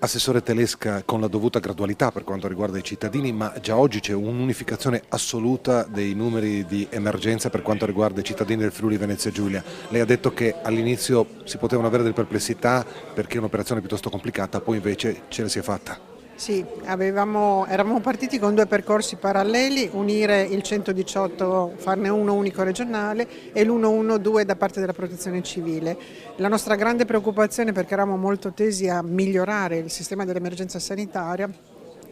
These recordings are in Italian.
Assessore Telesca, con la dovuta gradualità per quanto riguarda i cittadini, ma già oggi c'è un'unificazione assoluta dei numeri di emergenza per quanto riguarda i cittadini del Friuli Venezia Giulia. Lei ha detto che all'inizio si potevano avere delle perplessità perché è un'operazione piuttosto complicata, poi invece ce la si è fatta. Sì, eravamo partiti con due percorsi paralleli: unire il 118, farne uno unico regionale, e l'112 da parte della Protezione Civile. La nostra grande preoccupazione, perché eravamo molto tesi a migliorare il sistema dell'emergenza sanitaria,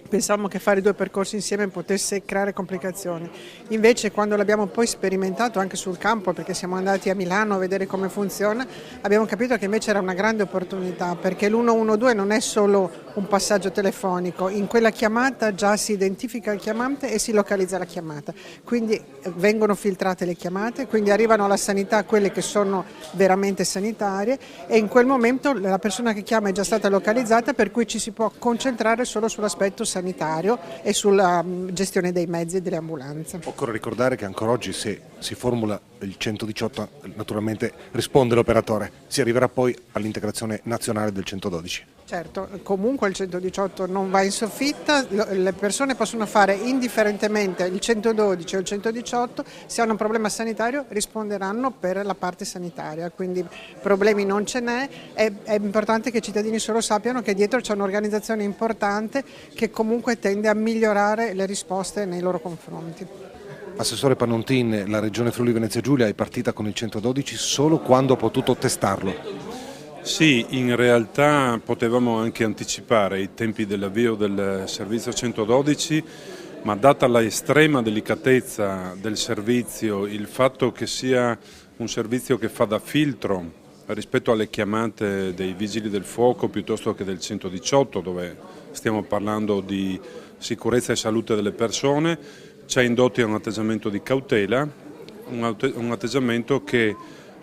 pensavamo che fare due percorsi insieme potesse creare complicazioni. Invece, quando l'abbiamo poi sperimentato anche sul campo, perché siamo andati a Milano a vedere come funziona, abbiamo capito che invece era una grande opportunità, perché l'112 non è solo un passaggio telefonico, in quella chiamata già si identifica il chiamante e si localizza la chiamata, quindi vengono filtrate le chiamate, quindi arrivano alla sanità quelle che sono veramente sanitarie, e in quel momento la persona che chiama è già stata localizzata, per cui ci si può concentrare solo sull'aspetto sanitario e sulla gestione dei mezzi e delle ambulanze. Occorre ricordare che ancora oggi, se si formula il 118, naturalmente risponde l'operatore, si arriverà poi all'integrazione nazionale del 112. Certo, comunque il 118 non va in soffitta, le persone possono fare indifferentemente il 112 o il 118, se hanno un problema sanitario risponderanno per la parte sanitaria, quindi problemi non ce n'è. È importante che i cittadini solo sappiano che dietro c'è un'organizzazione importante che comunque tende a migliorare le risposte nei loro confronti. Assessore Pannontin, la Regione Friuli Venezia Giulia è partita con il 112 solo quando ha potuto testarlo. Sì, in realtà potevamo anche anticipare i tempi dell'avvio del servizio 112, ma data la estrema delicatezza del servizio, il fatto che sia un servizio che fa da filtro rispetto alle chiamate dei vigili del fuoco piuttosto che del 118, dove stiamo parlando di sicurezza e salute delle persone, ci ha indotti a un atteggiamento di cautela, un atteggiamento che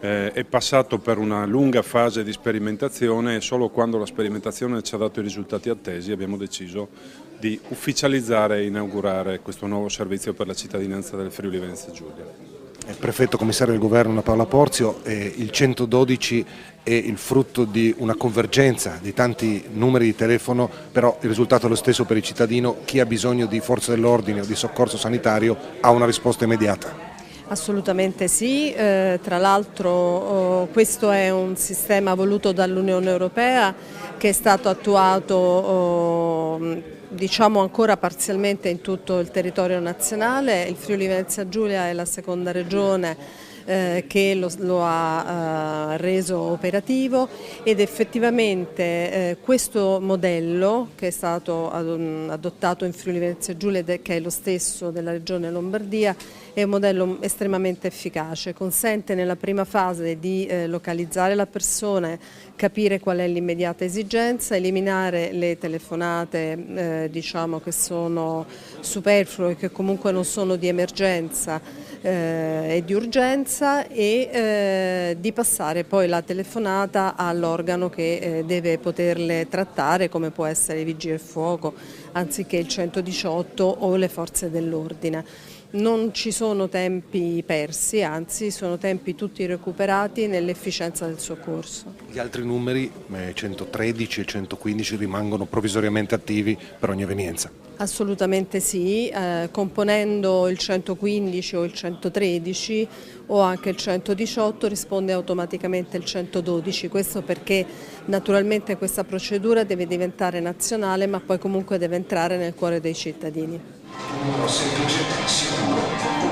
è passato per una lunga fase di sperimentazione, e solo quando la sperimentazione ci ha dato i risultati attesi abbiamo deciso di ufficializzare e inaugurare questo nuovo servizio per la cittadinanza del Friuli Venezia Giulia. Il prefetto commissario del governo Paola Porzio, il 112 è il frutto di una convergenza di tanti numeri di telefono, però il risultato è lo stesso per il cittadino: chi ha bisogno di forze dell'ordine o di soccorso sanitario ha una risposta immediata. Assolutamente sì, tra l'altro questo è un sistema voluto dall'Unione Europea che è stato attuato diciamo ancora parzialmente in tutto il territorio nazionale. Il Friuli Venezia Giulia è la seconda regione che lo ha reso operativo, ed effettivamente questo modello che è stato adottato in Friuli Venezia Giulia, che è lo stesso della regione Lombardia, è un modello estremamente efficace, consente nella prima fase di localizzare la persona, capire qual è l'immediata esigenza, eliminare le telefonate diciamo che sono superflue e che comunque non sono di emergenza e di urgenza, e di passare poi la telefonata all'organo che deve poterle trattare, come può essere i vigili del fuoco anziché il 118 o le forze dell'ordine. Non ci sono tempi persi, anzi sono tempi tutti recuperati nell'efficienza del soccorso. Gli altri numeri, 113 e 115, rimangono provvisoriamente attivi per ogni evenienza? Assolutamente sì, componendo il 115 o il 113 o anche il 118 risponde automaticamente il 112, questo perché naturalmente questa procedura deve diventare nazionale, ma poi comunque deve entrare nel cuore dei cittadini. Numero semplice, sicuro.